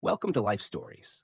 Welcome to Life Stories.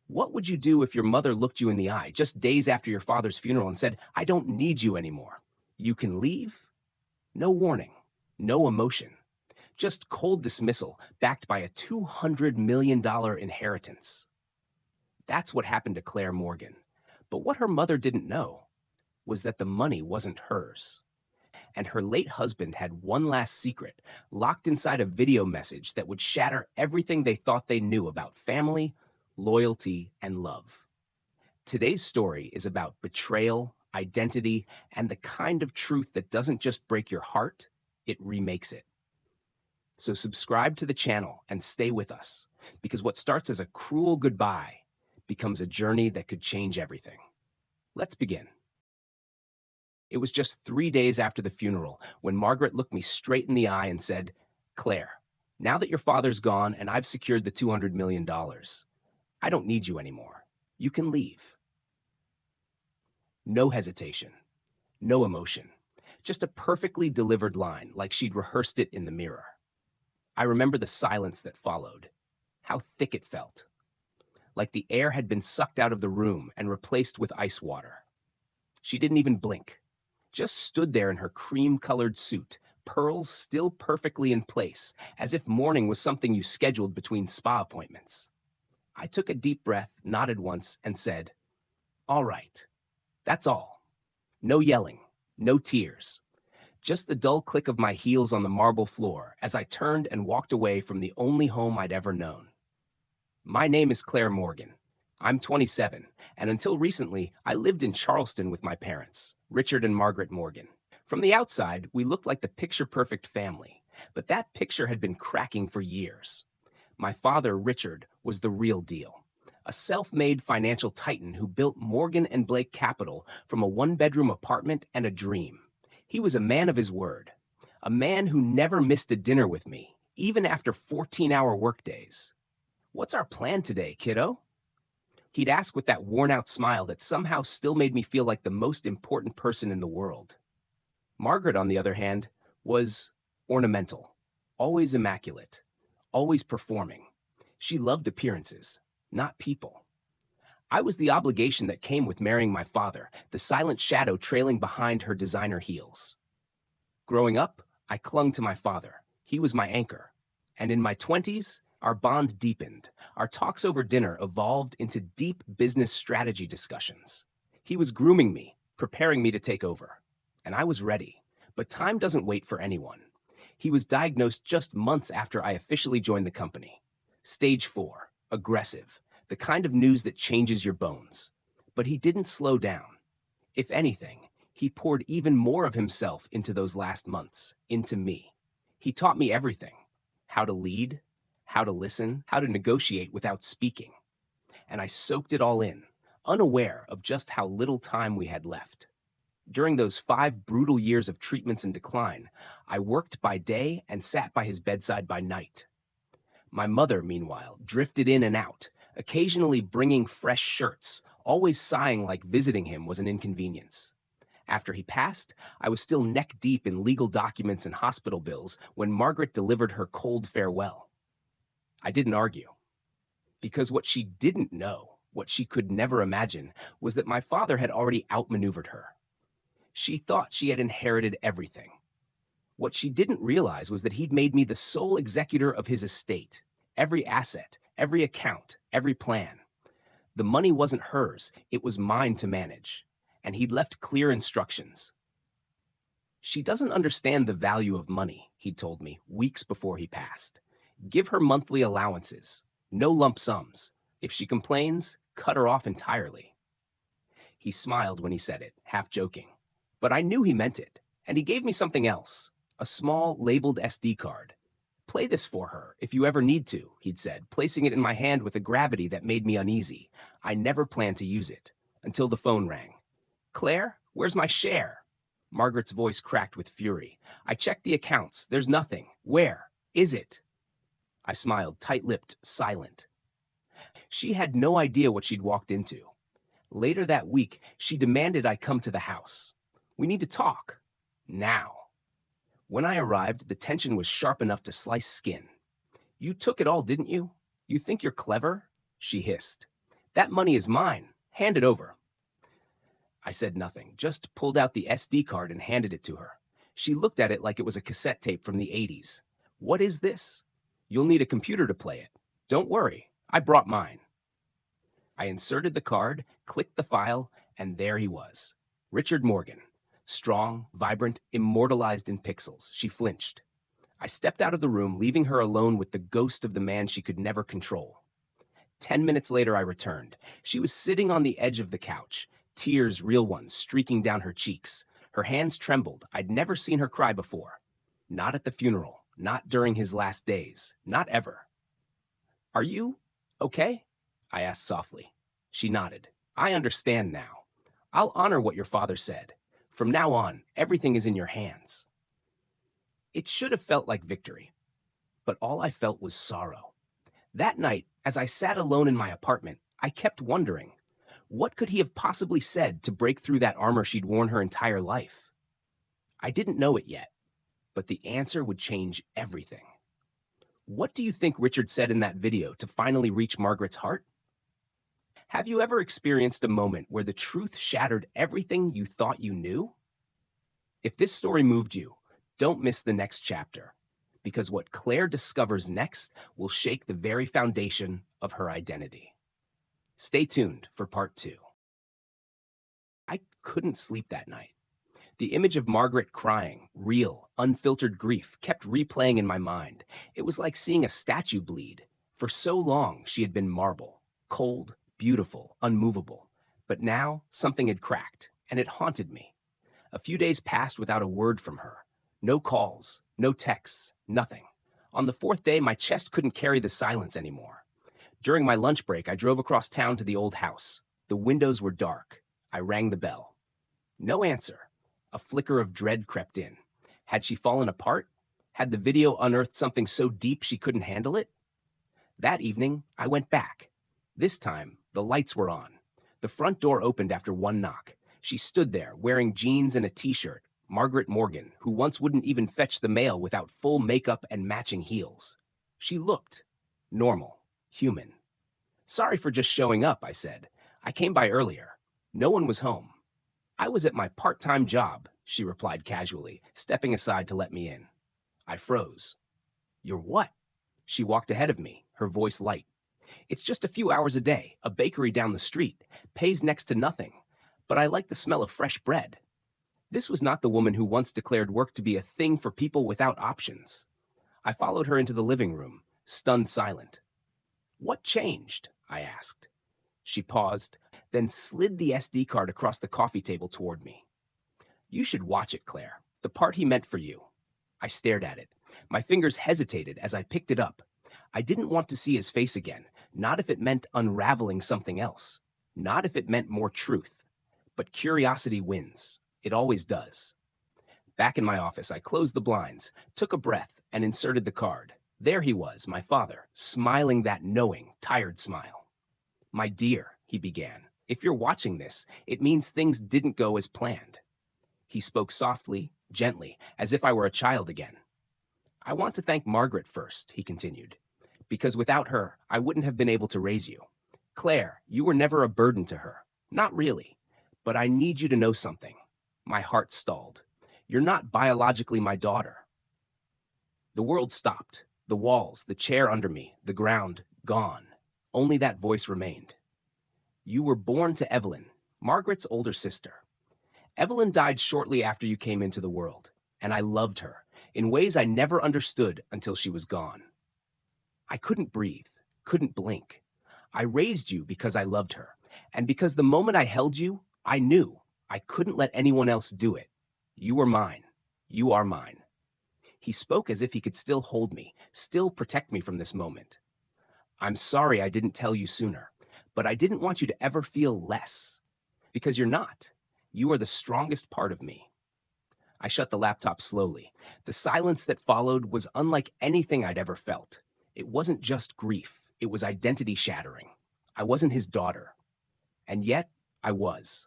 What would you do if your mother looked you in the eye just days after your father's funeral and said, "I don't need you anymore. You can leave"? No warning, no emotion, just cold dismissal backed by a $200 million inheritance. That's what happened to Claire Morgan. But what her mother didn't know was that the money wasn't hers. And her late husband had one last secret locked inside a video message that would shatter everything they thought they knew about family, loyalty, and love. Today's story is about betrayal, identity, and the kind of truth that doesn't just break your heart, it remakes it. So subscribe to the channel and stay with us, because what starts as a cruel goodbye becomes a journey that could change everything. Let's begin. It was just 3 days after the funeral when Margaret looked me straight in the eye and said, "Claire, now that your father's gone and I've secured the $200 million, I don't need you anymore. You can leave." No hesitation, no emotion, just a perfectly delivered line like she'd rehearsed it in the mirror. I remember the silence that followed, how thick it felt, like the air had been sucked out of the room and replaced with ice water. She didn't even blink, just stood there in her cream-colored suit, pearls still perfectly in place, as if mourning was something you scheduled between spa appointments. I took a deep breath, nodded once, and said, "All right, that's all. No yelling, no tears. Just the dull click of my heels on the marble floor as I turned and walked away from the only home I'd ever known. My name is Claire Morgan. I'm 27, and until recently, I lived in Charleston with my parents, Richard and Margaret Morgan. From the outside, we looked like the picture-perfect family, but that picture had been cracking for years. My father, Richard, was the real deal. A self-made financial titan who built Morgan and Blake Capital from a one-bedroom apartment and a dream. He was a man of his word, a man who never missed a dinner with me, even after 14-hour workdays. "What's our plan today, kiddo?" He'd ask with that worn-out smile that somehow still made me feel like the most important person in the world. Margaret, on the other hand, was ornamental, always immaculate, always performing. She loved appearances, not people. I was the obligation that came with marrying my father, the silent shadow trailing behind her designer heels. Growing up, I clung to my father. He was my anchor. And in my 20s, our bond deepened. Our talks over dinner evolved into deep business strategy discussions. He was grooming me, preparing me to take over. And I was ready. But time doesn't wait for anyone. He was diagnosed just months after I officially joined the company. Stage 4, aggressive, the kind of news that changes your bones. But he didn't slow down. If anything, he poured even more of himself into those last months, into me. He taught me everything: how to lead, how to listen, how to negotiate without speaking. And I soaked it all in, unaware of just how little time we had left. During those 5 brutal years of treatments and decline, I worked by day and sat by his bedside by night. My mother, meanwhile, drifted in and out, occasionally bringing fresh shirts, always sighing like visiting him was an inconvenience. After he passed, I was still neck-deep in legal documents and hospital bills when Margaret delivered her cold farewell. I didn't argue, because what she didn't know, what she could never imagine, was that my father had already outmaneuvered her. She thought she had inherited everything. What she didn't realize was that he'd made me the sole executor of his estate, every asset, every account, every plan. The money wasn't hers, it was mine to manage, and he'd left clear instructions. "She doesn't understand the value of money," he'd told me weeks before he passed. "Give her monthly allowances, no lump sums. If she complains, cut her off entirely." He smiled when he said it, half joking. But I knew he meant it, and he gave me something else, a small, labeled SD card. "Play this for her, if you ever need to," he'd said, placing it in my hand with a gravity that made me uneasy. I never planned to use it, until the phone rang. "Claire, where's my share?" Margaret's voice cracked with fury. "I checked the accounts. There's nothing. Where is it?" I smiled, tight-lipped, silent. She had no idea what she'd walked into. Later that week, she demanded I come to the house. "We need to talk. Now." When I arrived, the tension was sharp enough to slice skin. "You took it all, didn't you?" You think you're clever? She hissed. That money is mine. Hand it over. I said nothing, just pulled out the SD card and handed it to her. She looked at it like it was a cassette tape from the 80s. What is this? You'll need a computer to play it. Don't worry, I brought mine. I inserted the card, clicked the file, and there he was. Richard Morgan. Strong, vibrant, immortalized in pixels. She flinched. I stepped out of the room, leaving her alone with the ghost of the man she could never control. 10 minutes later, I returned. She was sitting on the edge of the couch, tears, real ones, streaking down her cheeks. Her hands trembled. I'd never seen her cry before. Not at the funeral, not during his last days, not ever. Are you okay? I asked softly. She nodded. I understand now. I'll honor what your father said. From now on, everything is in your hands. It should have felt like victory, but all I felt was sorrow. That night, as I sat alone in my apartment, I kept wondering, what could he have possibly said to break through that armor she'd worn her entire life? I didn't know it yet, but the answer would change everything. What do you think Richard said in that video to finally reach Margaret's heart? Have you ever experienced a moment where the truth shattered everything you thought you knew? If this story moved you, don't miss the next chapter, because what Claire discovers next will shake the very foundation of her identity. Stay tuned for part 2. I couldn't sleep that night. The image of Margaret crying, real, unfiltered grief, kept replaying in my mind. It was like seeing a statue bleed. For so long, she had been marble, cold, beautiful, unmovable. But now, something had cracked, and it haunted me. A few days passed without a word from her. No calls, no texts, nothing. On the 4th day, my chest couldn't carry the silence anymore. During my lunch break, I drove across town to the old house. The windows were dark. I rang the bell. No answer. A flicker of dread crept in. Had she fallen apart? Had the video unearthed something so deep she couldn't handle it? That evening, I went back. This time, the lights were on. The front door opened after one knock. She stood there, wearing jeans and a t-shirt. Margaret Morgan, who once wouldn't even fetch the mail without full makeup and matching heels. She looked normal, human. Sorry for just showing up, I said. I came by earlier. No one was home. I was at my part-time job, she replied casually, stepping aside to let me in. I froze. You're what? She walked ahead of me, her voice light. It's just a few hours a day, a bakery down the street, pays next to nothing. But I like the smell of fresh bread. This was not the woman who once declared work to be a thing for people without options. I followed her into the living room, stunned silent. What changed? I asked. She paused, then slid the SD card across the coffee table toward me. You should watch it, Claire. The part he meant for you. I stared at it. My fingers hesitated as I picked it up. I didn't want to see his face again, not if it meant unraveling something else, not if it meant more truth. But curiosity wins. It always does. Back in my office, I closed the blinds, took a breath, and inserted the card. There he was, my father, smiling that knowing, tired smile. My dear, he began, if you're watching this, it means things didn't go as planned. He spoke softly, gently, as if I were a child again. I want to thank Margaret first, he continued, because without her, I wouldn't have been able to raise you. Claire, you were never a burden to her. Not really. But I need you to know something. My heart stalled. You're not biologically my daughter. The world stopped. The walls, the chair under me, the ground, gone. Only that voice remained. You were born to Evelyn, Margaret's older sister. Evelyn died shortly after you came into the world, and I loved her in ways I never understood until she was gone. I couldn't breathe, couldn't blink. I raised you because I loved her, and because the moment I held you, I knew I couldn't let anyone else do it. You were mine. You are mine. He spoke as if he could still hold me, still protect me from this moment. I'm sorry I didn't tell you sooner, but I didn't want you to ever feel less. Because you're not. You are the strongest part of me. I shut the laptop slowly. The silence that followed was unlike anything I'd ever felt. It wasn't just grief. It was identity shattering. I wasn't his daughter. And yet, I was.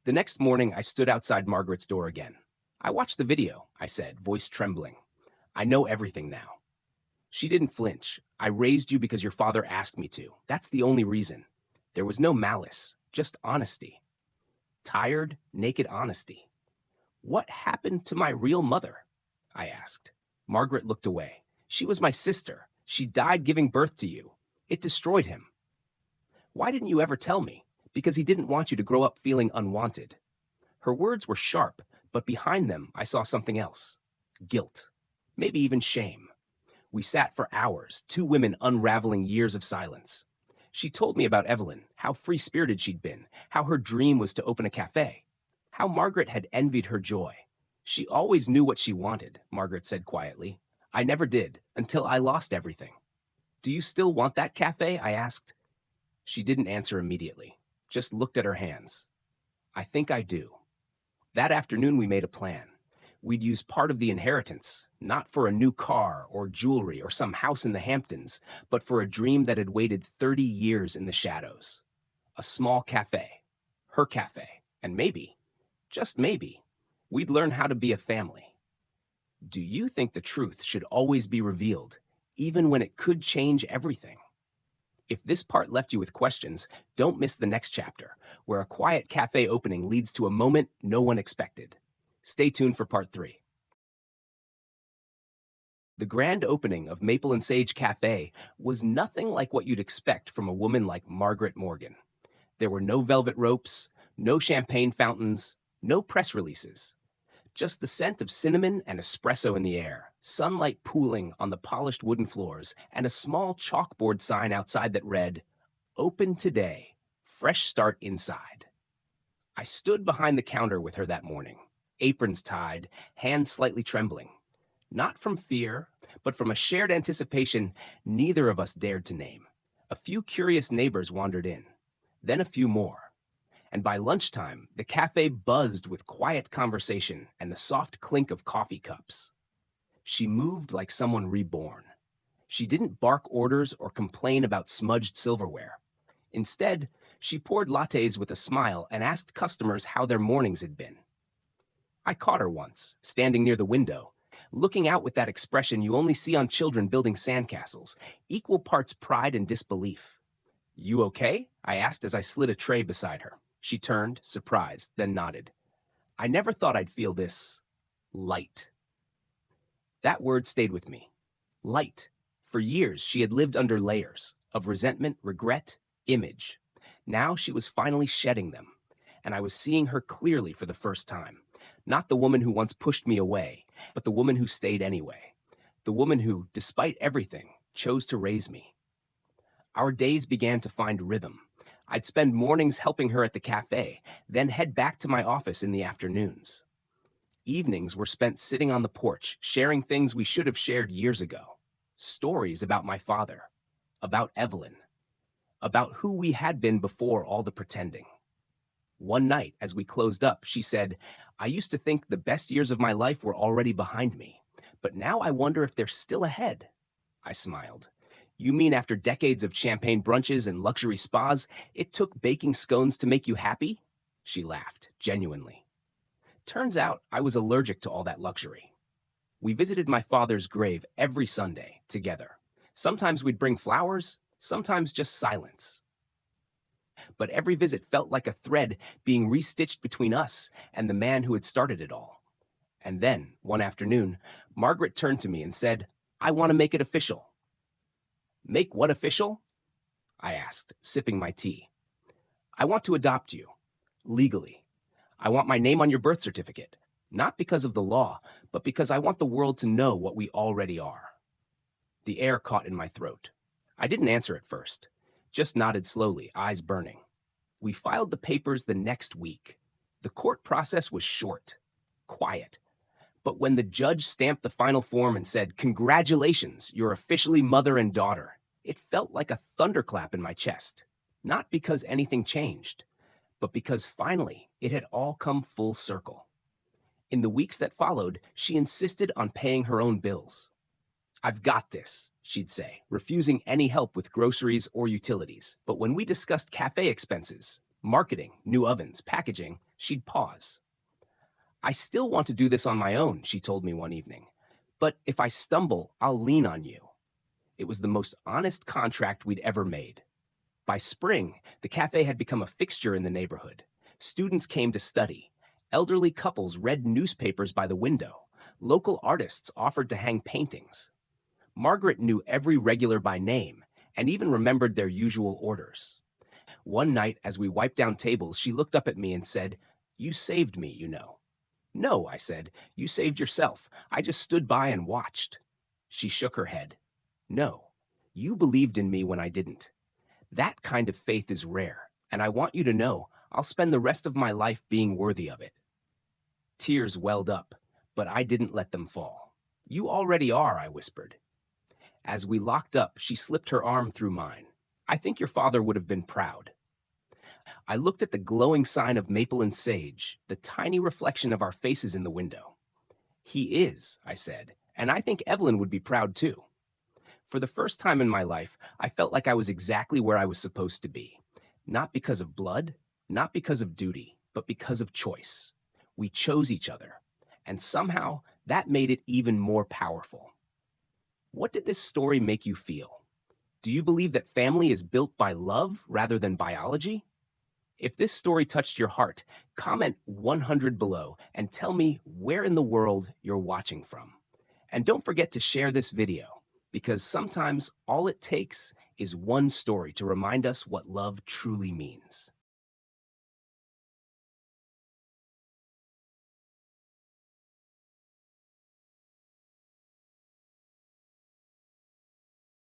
The next morning, I stood outside Margaret's door again. I watched the video, I said, voice trembling. I know everything now. She didn't flinch. I raised you because your father asked me to. That's the only reason. There was no malice, just honesty. Tired, naked honesty. What happened to my real mother? I asked. Margaret looked away. She was my sister. She died giving birth to you. It destroyed him. Why didn't you ever tell me? Because he didn't want you to grow up feeling unwanted. Her words were sharp, but behind them I saw something else. Guilt. Maybe even shame. We sat for hours, two women unraveling years of silence. She told me about Evelyn, how free-spirited she'd been, how her dream was to open a cafe, how Margaret had envied her joy. She always knew what she wanted, Margaret said quietly. I never did, until I lost everything. Do you still want that cafe? I asked. She didn't answer immediately, just looked at her hands. I think I do. That afternoon we made a plan. We'd use part of the inheritance, not for a new car or jewelry or some house in the Hamptons, but for a dream that had waited 30 years in the shadows. A small cafe, her cafe, and maybe, just maybe, we'd learn how to be a family. Do you think the truth should always be revealed, even when it could change everything? If this part left you with questions, don't miss the next chapter, where a quiet cafe opening leads to a moment no one expected. Stay tuned for part 3. The grand opening of Maple and Sage Cafe was nothing like what you'd expect from a woman like Margaret Morgan. There were no velvet ropes, no champagne fountains, no press releases. Just the scent of cinnamon and espresso in the air, sunlight pooling on the polished wooden floors, and a small chalkboard sign outside that read, "Open today, fresh start inside." I stood behind the counter with her that morning, aprons tied, hands slightly trembling. Not from fear, but from a shared anticipation neither of us dared to name. A few curious neighbors wandered in, then a few more. And by lunchtime, the cafe buzzed with quiet conversation and the soft clink of coffee cups. She moved like someone reborn. She didn't bark orders or complain about smudged silverware. Instead, she poured lattes with a smile and asked customers how their mornings had been. I caught her once, standing near the window, looking out with that expression you only see on children building sandcastles, equal parts pride and disbelief. "You okay?" I asked as I slid a tray beside her. She turned, surprised, then nodded. I never thought I'd feel this light. That word stayed with me. Light. For years, she had lived under layers of resentment, regret, image. Now she was finally shedding them, and I was seeing her clearly for the first time. Not the woman who once pushed me away, but the woman who stayed anyway. The woman who, despite everything, chose to raise me. Our days began to find rhythm. I'd spend mornings helping her at the cafe, then head back to my office in the afternoons. Evenings were spent sitting on the porch, sharing things we should have shared years ago. Stories about my father, about Evelyn, about who we had been before all the pretending. One night, as we closed up, she said, "I used to think the best years of my life were already behind me, but now I wonder if they're still ahead." I smiled. "You mean after decades of champagne brunches and luxury spas, it took baking scones to make you happy?" She laughed, genuinely. Turns out I was allergic to all that luxury. We visited my father's grave every Sunday, together. Sometimes we'd bring flowers, sometimes just silence. But every visit felt like a thread being restitched between us and the man who had started it all. And then, one afternoon, Margaret turned to me and said, "I want to make it official." "Make what official?" I asked, sipping my tea. "I want to adopt you, legally. I want my name on your birth certificate, not because of the law, but because I want the world to know what we already are." The air caught in my throat. I didn't answer at first, just nodded slowly, eyes burning. We filed the papers the next week. The court process was short, quiet. But when the judge stamped the final form and said, "Congratulations, you're officially mother and daughter," it felt like a thunderclap in my chest. Not because anything changed, but because finally it had all come full circle. In the weeks that followed, she insisted on paying her own bills. "I've got this," she'd say, refusing any help with groceries or utilities. But when we discussed cafe expenses, marketing, new ovens, packaging, she'd pause. "I still want to do this on my own," she told me one evening. "But if I stumble, I'll lean on you." It was the most honest contract we'd ever made. By spring, the cafe had become a fixture in the neighborhood. Students came to study. Elderly couples read newspapers by the window. Local artists offered to hang paintings. Margaret knew every regular by name and even remembered their usual orders. One night, as we wiped down tables, she looked up at me and said, "You saved me, you know." "No," I said, "you saved yourself. I just stood by and watched." She shook her head. "No, you believed in me when I didn't. That kind of faith is rare, and I want you to know I'll spend the rest of my life being worthy of it." Tears welled up, but I didn't let them fall. "You already are," I whispered. As we locked up, she slipped her arm through mine. "I think your father would have been proud." I looked at the glowing sign of maple and sage, the tiny reflection of our faces in the window. "He is," I said, "and I think Evelyn would be proud too." For the first time in my life, I felt like I was exactly where I was supposed to be. Not because of blood, not because of duty, but because of choice. We chose each other, and somehow that made it even more powerful. What did this story make you feel? Do you believe that family is built by love rather than biology? If this story touched your heart, comment 100 below and tell me where in the world you're watching from. And don't forget to share this video, because sometimes all it takes is one story to remind us what love truly means.